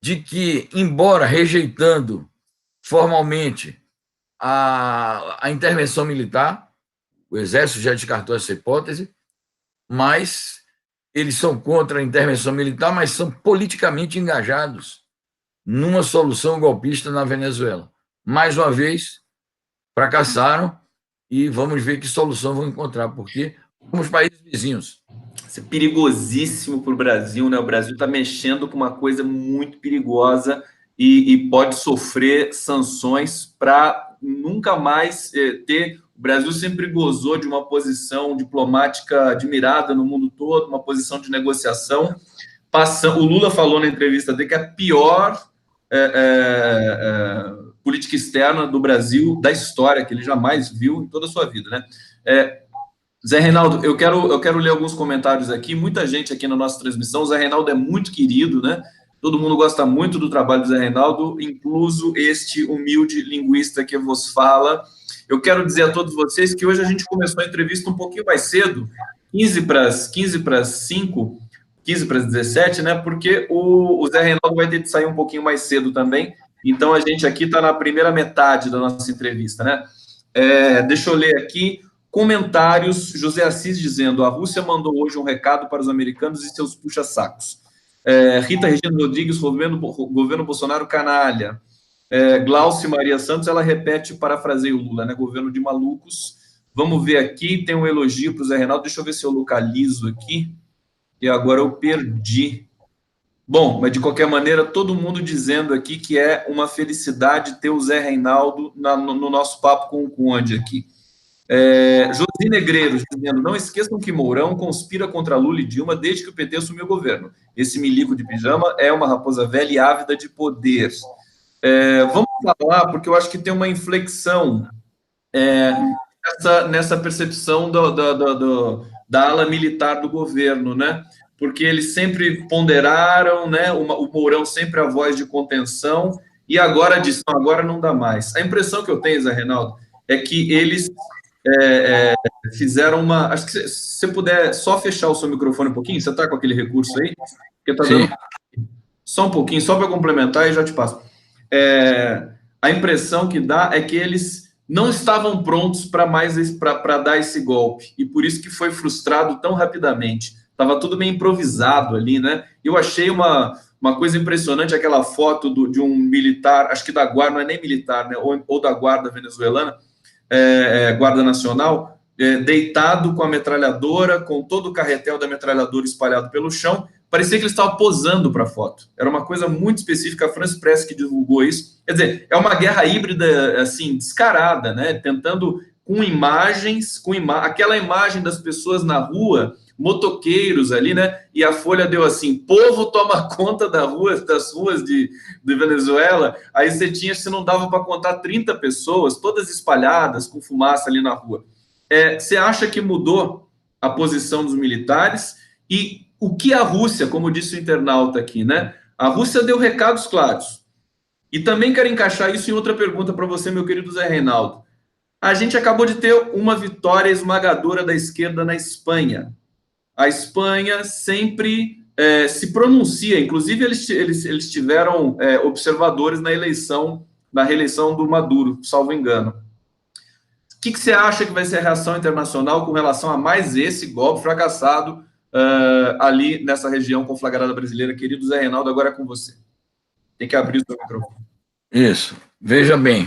B: de que, embora rejeitando formalmente a intervenção militar, o Exército já descartou essa hipótese, mas eles são contra a intervenção militar, mas são politicamente engajados numa solução golpista na Venezuela. Mais uma vez, fracassaram e vamos ver que solução vão encontrar, porque somos países vizinhos.
A: Isso é perigosíssimo para o Brasil, né? O Brasil está mexendo com uma coisa muito perigosa e pode sofrer sanções para nunca mais ter. O Brasil sempre gozou de uma posição diplomática admirada no mundo todo, uma posição de negociação. O Lula falou na entrevista dele que é a pior política externa do Brasil, da história, que ele jamais viu em toda a sua vida, né? Zé Reinaldo, eu quero ler alguns comentários aqui. Muita gente aqui na nossa transmissão. O Zé Reinaldo é muito querido, né? Todo mundo gosta muito do trabalho do Zé Reinaldo, incluso este humilde linguista que vos fala. Eu quero dizer a todos vocês que hoje a gente começou a entrevista um pouquinho mais cedo, 15 para 5, 15 para 17, né? Porque o Zé Reinaldo vai ter que sair um pouquinho mais cedo também. Então a gente aqui está na primeira metade da nossa entrevista, né? Deixa eu ler aqui. Comentários, José Assis dizendo: a Rússia mandou hoje um recado para os americanos e seus puxa-sacos. Rita Regina Rodrigues, governo Bolsonaro canalha. Glaucio Maria Santos, ela repete, parafraseia o Lula, né? Governo de malucos. Vamos ver aqui, tem um elogio para o Zé Reinaldo, deixa eu ver se eu localizo aqui, e agora eu perdi. Bom, mas de qualquer maneira, todo mundo dizendo aqui que é uma felicidade ter o Zé Reinaldo no nosso papo com o Conde aqui. Josi Negreiros dizendo: não esqueçam que Mourão conspira contra Lula e Dilma desde que o PT assumiu o governo. Esse milico de pijama é uma raposa velha e ávida de poder. Vamos falar, porque eu acho que tem uma inflexão nessa percepção da ala militar do governo, né? Porque eles sempre ponderaram, né? O Mourão sempre a voz de contenção, e agora diz: não, agora não dá mais. A impressão que eu tenho, Zé Reinaldo, é que eles fizeram uma... Acho que se você puder só fechar o seu microfone um pouquinho, você está com aquele recurso aí? Porque tá dando... Só um pouquinho, só para complementar e já te passo. A impressão que dá é que eles não estavam prontos para dar esse golpe, e por isso que foi frustrado tão rapidamente. Estava tudo meio improvisado ali, né? Eu achei uma coisa impressionante, aquela foto de um militar, acho que da guarda, não é nem militar, né? Ou da guarda venezuelana, Guarda Nacional, deitado com a metralhadora, com todo o carretel da metralhadora espalhado pelo chão. Parecia que ele estava posando para a foto. Era uma coisa muito específica, a France Press que divulgou isso. Quer dizer, é uma guerra híbrida, assim, descarada, né? Tentando, com imagens, aquela imagem das pessoas na rua, motoqueiros ali, né? E a Folha deu assim: povo toma conta das ruas de Venezuela. Aí você tinha, se não dava para contar, 30 pessoas, todas espalhadas, com fumaça ali na rua. Você acha que mudou a posição dos militares? E o que a Rússia, como disse o internauta aqui, né? A Rússia deu recados claros. E também quero encaixar isso em outra pergunta para você, meu querido Zé Reinaldo. A gente acabou de ter uma vitória esmagadora da esquerda na Espanha. A Espanha sempre se pronuncia, inclusive eles tiveram observadores na reeleição do Maduro, salvo engano. O que você acha que vai ser a reação internacional com relação a mais esse golpe fracassado ali nessa região conflagrada brasileira? Querido Zé Reinaldo, agora é com você. Tem que abrir o seu microfone.
B: Isso. Veja bem,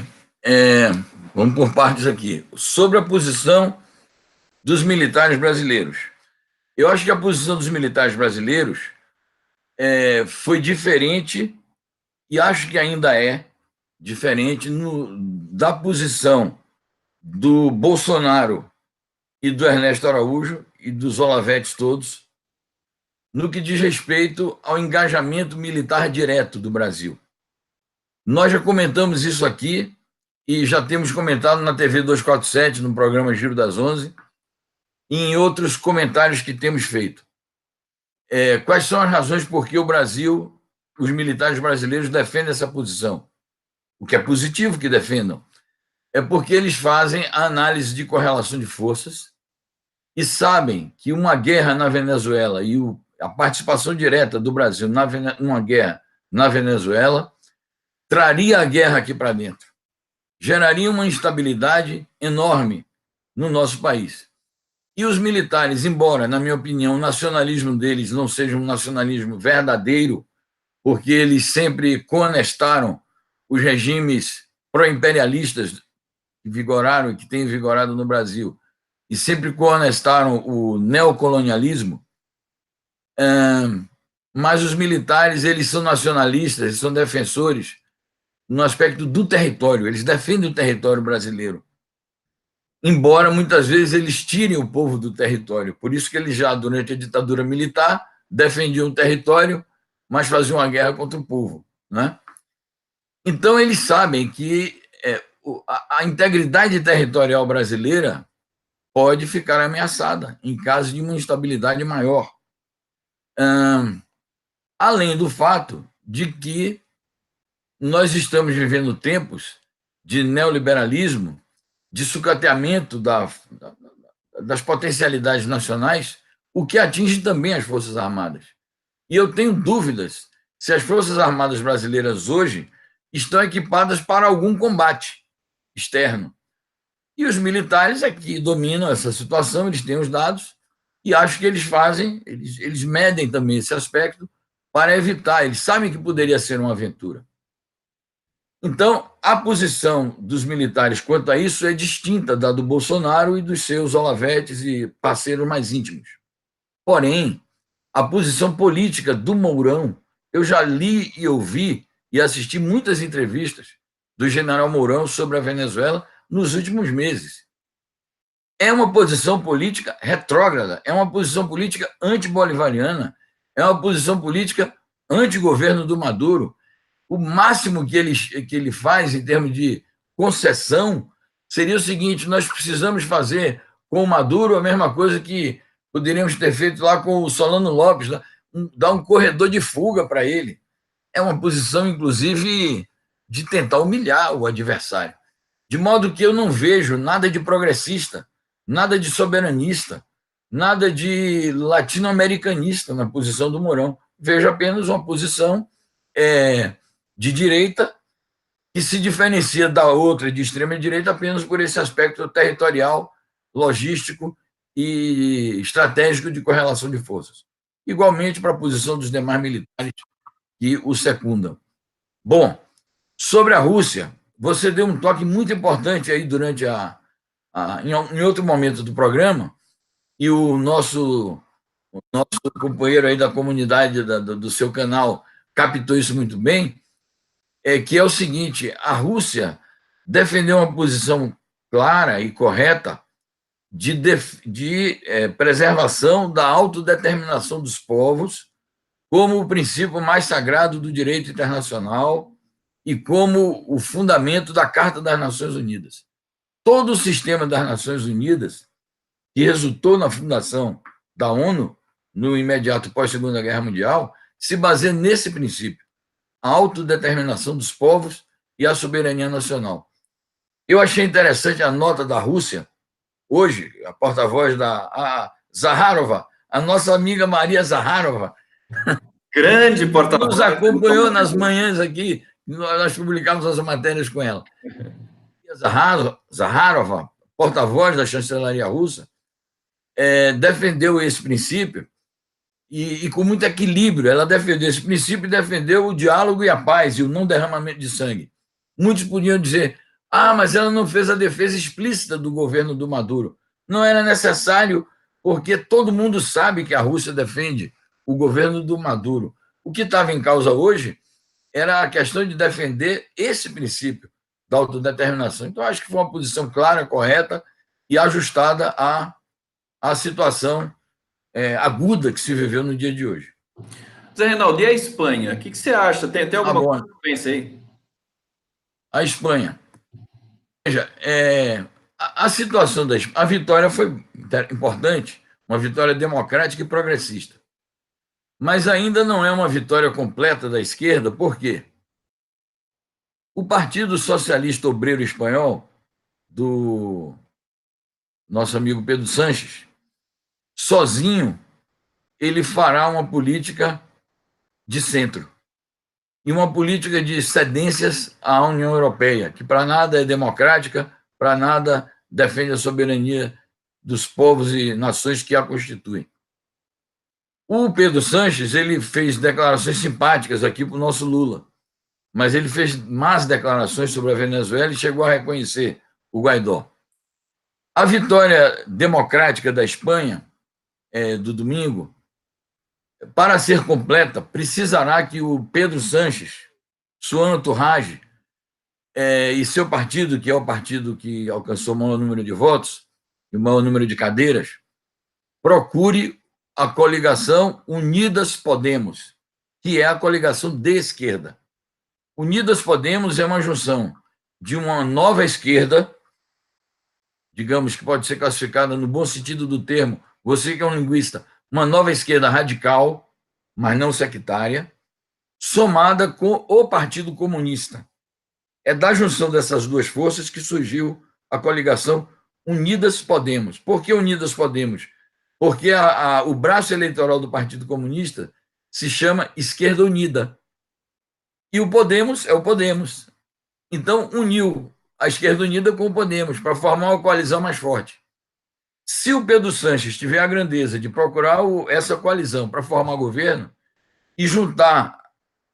B: vamos por partes aqui. Sobre a posição dos militares brasileiros. Eu acho que a posição dos militares brasileiros foi diferente, e acho que ainda é diferente da posição do Bolsonaro e do Ernesto Araújo e dos Olavetes todos, no que diz respeito ao engajamento militar direto do Brasil. Nós já comentamos isso aqui e já temos comentado na TV 247, no programa Giro das 11, e em outros comentários que temos feito. Quais são as razões por que o Brasil, os militares brasileiros defendem essa posição? O que é positivo que defendam. É porque eles fazem a análise de correlação de forças e sabem que uma guerra na Venezuela e a participação direta do Brasil numa guerra na Venezuela traria a guerra aqui para dentro, geraria uma instabilidade enorme no nosso país. E os militares, embora, na minha opinião, o nacionalismo deles não seja um nacionalismo verdadeiro, porque eles sempre coonestaram os regimes pró-imperialistas que vigoraram e que têm vigorado no Brasil, e sempre coonestaram o neocolonialismo, Mas os militares, eles são nacionalistas, eles são defensores no aspecto do território, eles defendem o território brasileiro, embora muitas vezes eles tirem o povo do território. Por isso que eles já, durante a ditadura militar, defendiam o território, mas faziam uma guerra contra o povo, né? Então, eles sabem que a integridade territorial brasileira pode ficar ameaçada em caso de uma instabilidade maior. Além do fato de que nós estamos vivendo tempos de neoliberalismo, de sucateamento das potencialidades nacionais, o que atinge também as Forças Armadas. E eu tenho dúvidas se as Forças Armadas brasileiras hoje estão equipadas para algum combate externo. E os militares é que dominam essa situação, eles têm os dados, e acho que eles medem também esse aspecto para evitar, eles sabem que poderia ser uma aventura. Então, a posição dos militares quanto a isso é distinta da do Bolsonaro e dos seus olavetes e parceiros mais íntimos. Porém, a posição política do Mourão, eu já li e ouvi e assisti muitas entrevistas do general Mourão sobre a Venezuela nos últimos meses. É uma posição política retrógrada, é uma posição política antibolivariana, é uma posição política anti-governo do Maduro. O máximo que ele faz em termos de concessão seria o seguinte: nós precisamos fazer com o Maduro a mesma coisa que poderíamos ter feito lá com o Solano Lopes, dar um corredor de fuga para ele. É uma posição, inclusive, de tentar humilhar o adversário. De modo que eu não vejo nada de progressista, nada de soberanista, nada de latino-americanista na posição do Mourão. Vejo apenas uma posição de direita que se diferencia da outra de extrema-direita apenas por esse aspecto territorial, logístico e estratégico de correlação de forças. Igualmente para a posição dos demais militares que o secundam. Bom, sobre a Rússia, você deu um toque muito importante aí durante em outro momento do programa, e o nosso companheiro aí da comunidade do seu canal captou isso muito bem, que é o seguinte: a Rússia defendeu uma posição clara e correta de preservação da autodeterminação dos povos como o princípio mais sagrado do direito internacional e como o fundamento da Carta das Nações Unidas. Todo o sistema das Nações Unidas, que resultou na fundação da ONU, no imediato pós-Segunda Guerra Mundial, se baseia nesse princípio: a autodeterminação dos povos e a soberania nacional. Eu achei interessante a nota da Rússia, hoje, a porta-voz da Zakharova, a nossa amiga Maria Zakharova,
A: grande porta-voz,
B: nos acompanhou nas manhãs aqui, nós publicamos as matérias com ela. Zakharova, porta-voz da chancelaria russa, defendeu esse princípio e com muito equilíbrio. Ela defendeu esse princípio e defendeu o diálogo e a paz e o não derramamento de sangue. Muitos podiam dizer: mas ela não fez a defesa explícita do governo do Maduro. Não era necessário, porque todo mundo sabe que a Rússia defende o governo do Maduro. O que estava em causa hoje era a questão de defender esse princípio da autodeterminação. Então, acho que foi uma posição clara, correta e ajustada à situação aguda que se viveu no dia de hoje.
A: Zé Reinaldo, e a Espanha? O que você acha? Tem alguma coisa que pensa aí?
B: A Espanha. Veja, a situação da Espanha, a vitória foi importante, uma vitória democrática e progressista. Mas ainda não é uma vitória completa da esquerda, por quê? O Partido Socialista Obreiro Espanhol, do nosso amigo Pedro Sánchez, sozinho, ele fará uma política de centro e uma política de cedências à União Europeia, que para nada é democrática, para nada defende a soberania dos povos e nações que a constituem. O Pedro Sánchez, ele fez declarações simpáticas aqui para o nosso Lula, mas ele fez más declarações sobre a Venezuela e chegou a reconhecer o Guaidó. A vitória democrática da Espanha, do domingo, para ser completa, precisará que o Pedro Sanches, Suana Turrage, e seu partido, que é o partido que alcançou o maior número de votos e o maior número de cadeiras, procure a coligação Unidas Podemos, que é a coligação de esquerda. Unidas Podemos é uma junção de uma nova esquerda, digamos que pode ser classificada no bom sentido do termo, você que é um linguista, uma nova esquerda radical, mas não sectária, somada com o Partido Comunista. É da junção dessas duas forças que surgiu a coligação Unidas Podemos. Por que Unidas Podemos? Porque o braço eleitoral do Partido Comunista se chama Esquerda Unida. E o Podemos é o Podemos. Então, uniu a Esquerda Unida com o Podemos para formar uma coalizão mais forte. Se o Pedro Sanches tiver a grandeza de procurar essa coalizão para formar governo e juntar,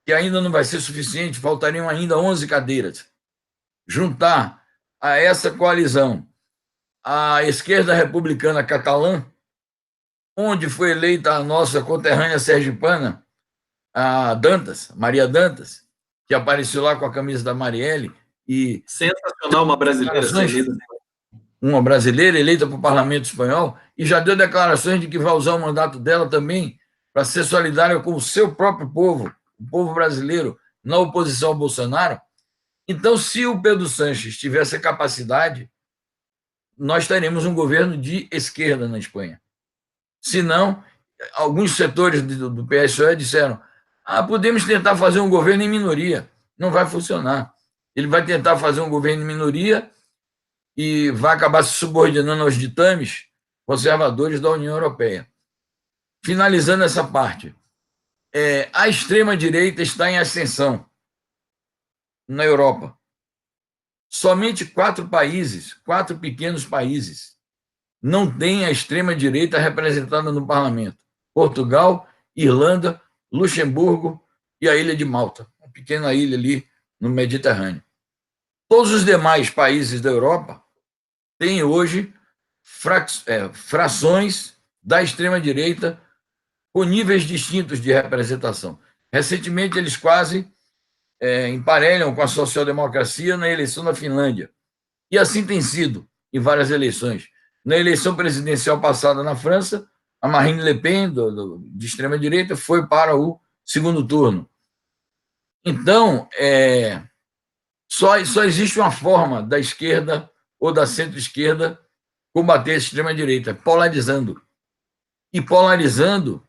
B: que ainda não vai ser suficiente, faltariam ainda 11 cadeiras, juntar a essa coalizão a esquerda republicana catalã, onde foi eleita a nossa conterrânea sergipana, a Dantas, Maria Dantas, que apareceu lá com a camisa da Marielle. E
A: sensacional, uma brasileira eleita.
B: Uma brasileira eleita para o Parlamento Espanhol, e já deu declarações de que vai usar o mandato dela também para ser solidária com o seu próprio povo, o povo brasileiro, na oposição ao Bolsonaro. Então, se o Pedro Sanches tivesse a capacidade, nós teremos um governo de esquerda na Espanha. Se não, alguns setores do PSOE disseram: podemos tentar fazer um governo em minoria. Não vai funcionar. Ele vai tentar fazer um governo em minoria e vai acabar se subordinando aos ditames conservadores da União Europeia. Finalizando essa parte, a extrema-direita está em ascensão na Europa. Somente 4 pequenos países, não têm a extrema-direita representada no parlamento: Portugal, Irlanda, Luxemburgo e a Ilha de Malta, uma pequena ilha ali no Mediterrâneo. Todos os demais países da Europa têm hoje frações da extrema-direita com níveis distintos de representação. Recentemente, eles quase emparelham com a social-democracia na eleição da Finlândia. E assim tem sido em várias eleições. Na eleição presidencial passada na França, a Marine Le Pen, de extrema-direita, foi para o segundo turno. Então, só existe uma forma da esquerda ou da centro-esquerda combater a extrema-direita: polarizando. E polarizando,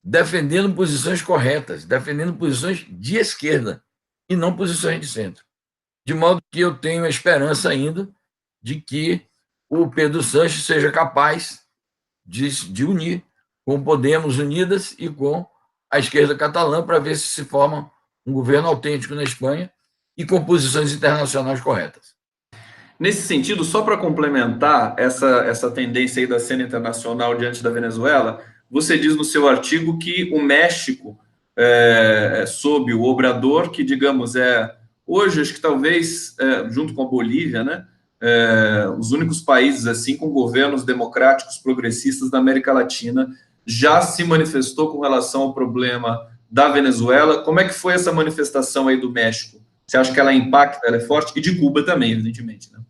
B: defendendo posições corretas, defendendo posições de esquerda e não posições de centro. De modo que eu tenho a esperança ainda de que o Pedro Sanches seja capaz de unir com o Podemos Unidas e com a esquerda catalã para ver se forma um governo autêntico na Espanha e com posições internacionais corretas.
A: Nesse sentido, só para complementar essa tendência aí da cena internacional diante da Venezuela, você diz no seu artigo que o México, sob o Obrador, que, digamos, hoje, acho que talvez, junto com a Bolívia, né, os únicos países assim com governos democráticos progressistas da América Latina, já se manifestou com relação ao problema da Venezuela. Como é que foi essa manifestação aí do México? Você acha que ela impacta, ela é forte? E de Cuba também, evidentemente, né?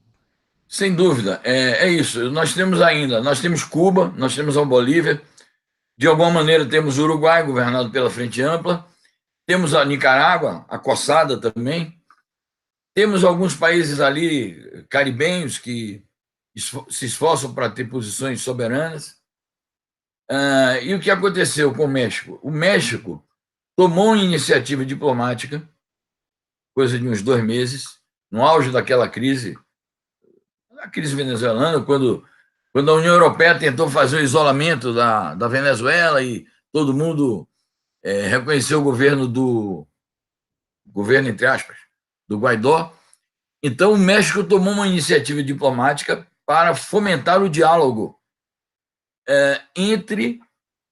B: Sem dúvida, é isso. Nós temos Cuba, nós temos a Bolívia, de alguma maneira temos o Uruguai, governado pela Frente Ampla, temos a Nicarágua, acossada também, temos alguns países ali caribenhos que se esforçam para ter posições soberanas. E o que aconteceu com o México? O México tomou uma iniciativa diplomática, coisa de uns 2 meses, no auge daquela crise, a crise venezuelana, quando a União Europeia tentou fazer o isolamento da Venezuela e todo mundo reconheceu o governo entre aspas, do Guaidó. Então, o México tomou uma iniciativa diplomática para fomentar o diálogo entre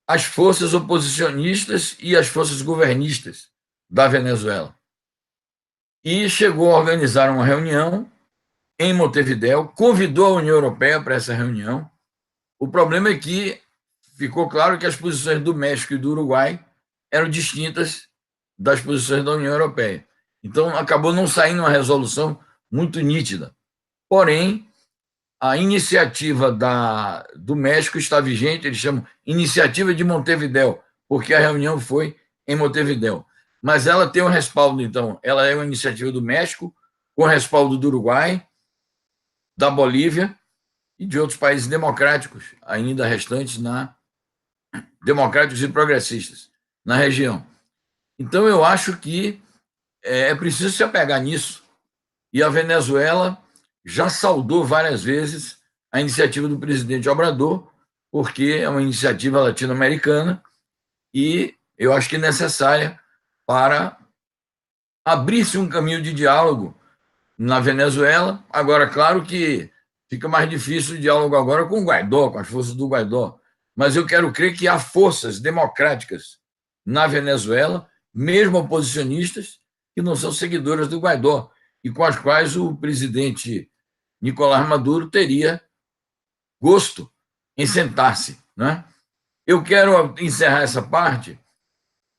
B: as forças oposicionistas e as forças governistas da Venezuela. E chegou a organizar uma reunião em Montevidéu, convidou a União Europeia para essa reunião. O problema é que ficou claro que as posições do México e do Uruguai eram distintas das posições da União Europeia. Então, acabou não saindo uma resolução muito nítida. Porém, a iniciativa do México está vigente, eles chamam Iniciativa de Montevidéu, porque a reunião foi em Montevidéu. Mas ela tem um respaldo, então, ela é uma iniciativa do México, com respaldo do Uruguai, da Bolívia e de outros países democráticos, ainda restantes democráticos e progressistas na região. Então, eu acho que é preciso se apegar nisso. E a Venezuela já saudou várias vezes a iniciativa do presidente Obrador, porque é uma iniciativa latino-americana e eu acho que é necessária para abrir-se um caminho de diálogo na Venezuela. Agora, claro que fica mais difícil o diálogo agora com o Guaidó, com as forças do Guaidó, mas eu quero crer que há forças democráticas na Venezuela, mesmo oposicionistas, que não são seguidoras do Guaidó, e com as quais o presidente Nicolás Maduro teria gosto em sentar-se, né? Eu quero encerrar essa parte.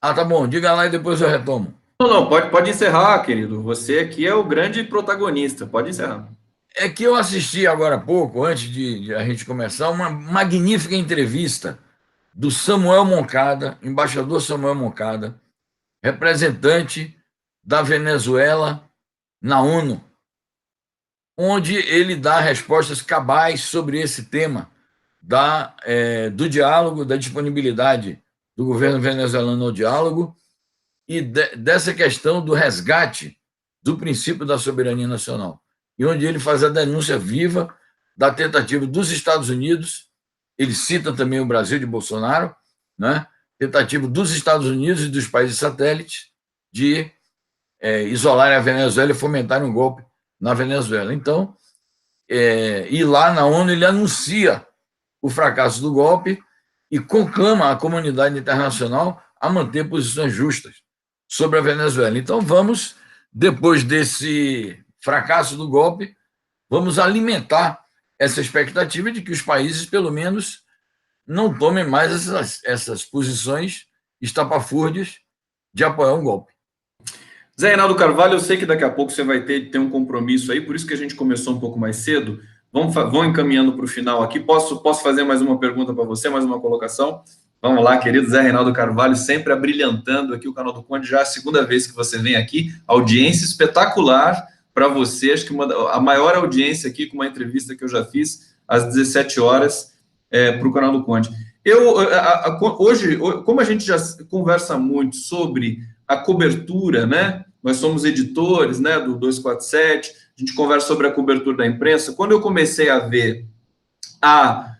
B: Ah, tá bom, diga lá e depois eu retomo.
A: Não, pode encerrar, querido. Você aqui é o grande protagonista. Pode encerrar.
B: É que eu assisti agora há pouco, antes de a gente começar, uma magnífica entrevista do Samuel Moncada, embaixador Samuel Moncada, representante da Venezuela na ONU, onde ele dá respostas cabais sobre esse tema do diálogo, da disponibilidade do governo venezuelano ao diálogo e dessa questão do resgate do princípio da soberania nacional, e onde ele faz a denúncia viva da tentativa dos Estados Unidos, ele cita também o Brasil de Bolsonaro, né? Tentativa dos Estados Unidos e dos países satélites de isolarem a Venezuela e fomentarem um golpe na Venezuela. Então, e lá na ONU ele anuncia o fracasso do golpe e conclama a comunidade internacional a manter posições justas sobre a Venezuela. Então, vamos, depois desse fracasso do golpe, vamos alimentar essa expectativa de que os países, pelo menos, não tomem mais essas posições estapafúrdias de apoiar um golpe.
A: Zé Reinaldo Carvalho, eu sei que daqui a pouco você vai ter um compromisso aí, por isso que a gente começou um pouco mais cedo. Vamos encaminhando para o final aqui. Posso fazer mais uma pergunta para você, mais uma colocação? Vamos lá, querido Zé Reinaldo Carvalho, sempre abrilhantando aqui o canal do Conde, já é a segunda vez que você vem aqui. Audiência espetacular para você, acho que a maior audiência aqui com uma entrevista que eu já fiz às 17 horas para o canal do Conde. Hoje, como a gente já conversa muito sobre a cobertura, né? Nós somos editores, né, do 247, a gente conversa sobre a cobertura da imprensa. Quando eu comecei a ver a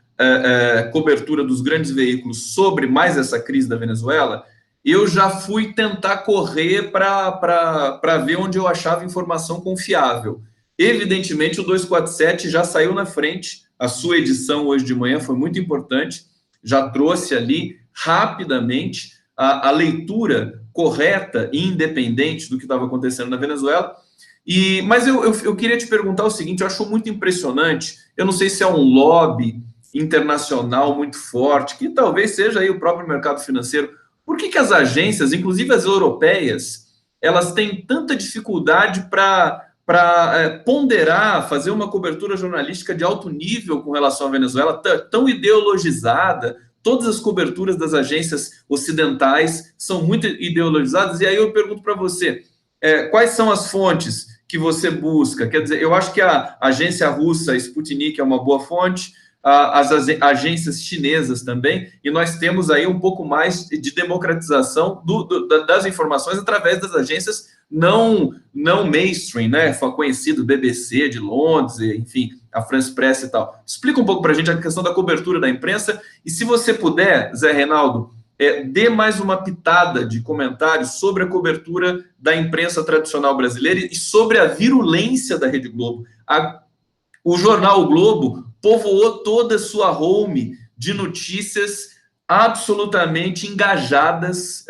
A: cobertura dos grandes veículos sobre mais essa crise da Venezuela, eu já fui tentar correr para ver onde eu achava informação confiável. Evidentemente, o 247 já saiu na frente, a sua edição hoje de manhã foi muito importante, já trouxe ali rapidamente a leitura correta e independente do que estava acontecendo na Venezuela. Mas eu queria te perguntar o seguinte, eu acho muito impressionante, eu não sei se é um lobby internacional muito forte, que talvez seja aí o próprio mercado financeiro, por que as agências, inclusive as europeias, elas têm tanta dificuldade para ponderar, fazer uma cobertura jornalística de alto nível com relação à Venezuela, tão ideologizada? Todas as coberturas das agências ocidentais são muito ideologizadas, e aí eu pergunto para você, quais são as fontes que você busca? Quer dizer, eu acho que a agência russa Sputnik é uma boa fonte, as agências chinesas também, e nós temos aí um pouco mais de democratização das informações através das agências não mainstream, né? Foi conhecido BBC de Londres, enfim, a France Press e tal. Explica um pouco para a gente a questão da cobertura da imprensa, e se você puder, Zé Reinaldo, dê mais uma pitada de comentários sobre a cobertura da imprensa tradicional brasileira e sobre a virulência da Rede Globo. O jornal O Globo povoou toda a sua home de notícias absolutamente engajadas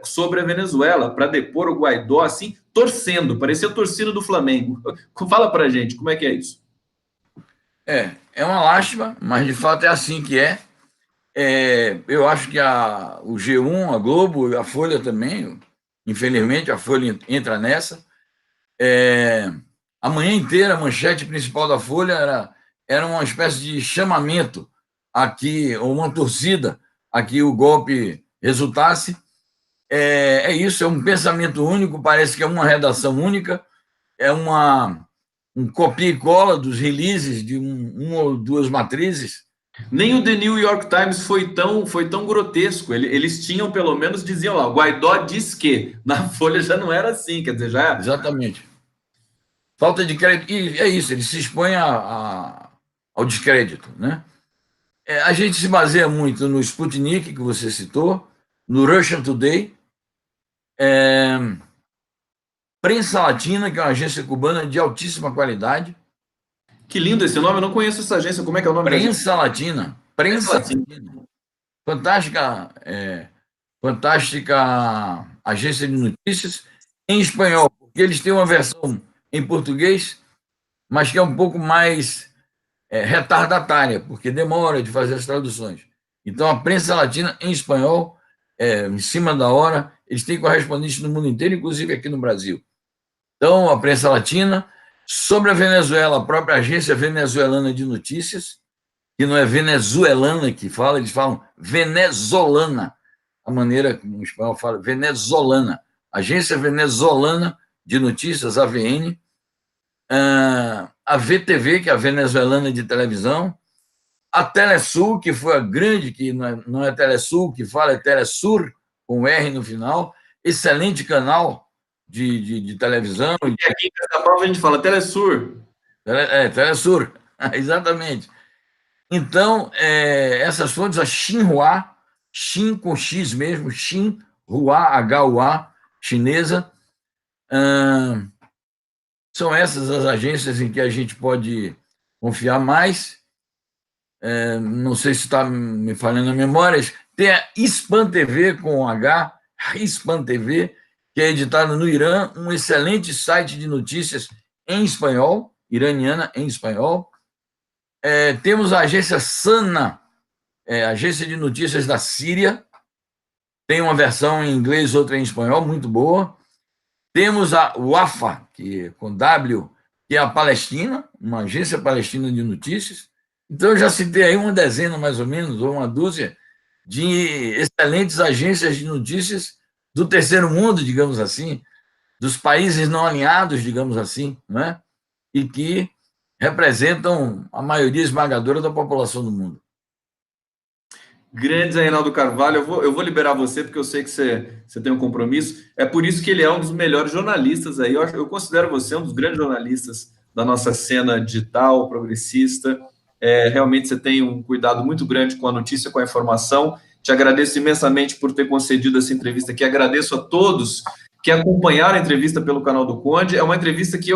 A: sobre a Venezuela, para depor o Guaidó, assim, torcendo, parecia a torcida do Flamengo. Fala para a gente, como é que é isso?
B: É uma lástima, mas de fato é assim que é. Eu acho que o G1, a Globo, a Folha também, infelizmente, a Folha entra nessa. A manhã inteira, a manchete principal da Folha era uma espécie de chamamento aqui, ou uma torcida a que o golpe resultasse. Isso, é um pensamento único, parece que é uma redação única, é um copia e cola dos releases de uma ou duas matrizes.
A: Nem o The New York Times foi tão grotesco. Eles tinham, pelo menos, diziam lá, Guaidó diz que. Na Folha já não era assim, quer dizer, já...
B: Exatamente. Falta de crédito. E é isso, ele se expõe ao descrédito, né? A gente se baseia muito no Sputnik, que você citou, no Russian Today, Prensa Latina, que é uma agência cubana de altíssima qualidade.
A: Que lindo esse nome, eu não conheço essa agência. Como é que é o nome da agência?
B: Prensa Latina. Prensa Latina. Fantástica, fantástica agência de notícias em espanhol, porque eles têm uma versão em português, mas que é um pouco mais retardatária, porque demora de fazer as traduções. Então, a Prensa Latina em espanhol, em cima da hora, eles têm correspondentes no mundo inteiro, inclusive aqui no Brasil. Então, a Prensa Latina, sobre a Venezuela, a própria agência venezuelana de notícias, que não é venezuelana que fala, eles falam venezolana, a maneira como o espanhol fala, venezolana. Agência Venezuelana de Notícias, AVN, a VTV, que é a venezuelana de televisão, a Telesul, que foi a grande, que não é Telesul que fala, é Telesur, com R no final, excelente canal de televisão.
A: E aqui em Caçapava a gente fala Telesur.
B: Telesur, exatamente. Então, essas fontes, a Xinhua, Xin com X mesmo, Xinhua, H-U-A, chinesa, são essas as agências em que a gente pode confiar mais. Não sei se está me falando a memória. Tem a Hispan TV com H, Hispan TV, que é editada no Irã, um excelente site de notícias em espanhol, iraniana em espanhol. Temos a agência Sana, agência de notícias da Síria, tem uma versão em inglês, outra em espanhol, muito boa. Temos a Wafa, com W, que é a Palestina, uma agência palestina de notícias. Então, eu já citei aí uma dezena, mais ou menos, ou uma dúzia, de excelentes agências de notícias do terceiro mundo, digamos assim, dos países não alinhados, digamos assim, né? E que representam a maioria esmagadora da população do mundo.
A: Grande Zé Reinaldo Carvalho, eu vou liberar você, porque eu sei que você tem um compromisso. É por isso que ele é um dos melhores jornalistas aí. Eu considero você um dos grandes jornalistas da nossa cena digital, progressista. Realmente você tem um cuidado muito grande com a notícia, com a informação. Te agradeço imensamente por ter concedido essa entrevista aqui. Agradeço a todos que acompanharam a entrevista pelo canal do Conde. É uma entrevista que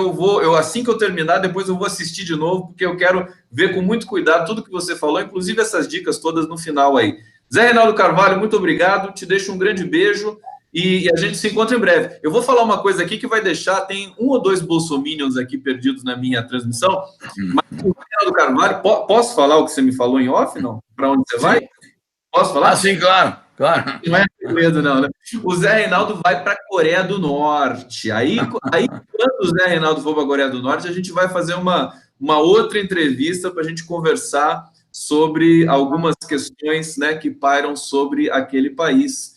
A: assim que eu terminar, depois eu vou assistir de novo, porque eu quero ver com muito cuidado tudo que você falou, inclusive essas dicas todas no final aí. Zé Reinaldo Carvalho, muito obrigado. Te deixo um grande beijo e a gente se encontra em breve. Eu vou falar uma coisa aqui que vai deixar, tem 1 ou 2 bolsominions aqui perdidos na minha transmissão, mas o Zé Reinaldo Carvalho, posso falar o que você me falou em off, não? Para onde você vai? Posso falar?
B: Sim, claro.
A: Não é segredo, não, né? O Zé Reinaldo vai para a Coreia do Norte. Aí, quando o Zé Reinaldo for para a Coreia do Norte, a gente vai fazer uma outra entrevista para a gente conversar sobre algumas questões, né, que pairam sobre aquele país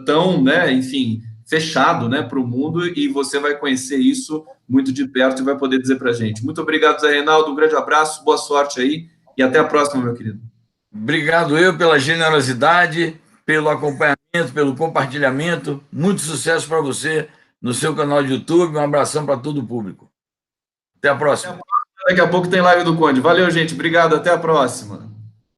A: tão, né, enfim, fechado, né, para o mundo, e você vai conhecer isso muito de perto e vai poder dizer para a gente. Muito obrigado, Zé Reinaldo, um grande abraço, boa sorte aí e até a próxima, meu querido.
B: Obrigado pela generosidade, pelo acompanhamento, pelo compartilhamento. Muito sucesso para você no seu canal de YouTube. Um abração para todo o público. Até a próxima.
A: Daqui a pouco tem live do Conde. Valeu, gente. Obrigado. Até a próxima.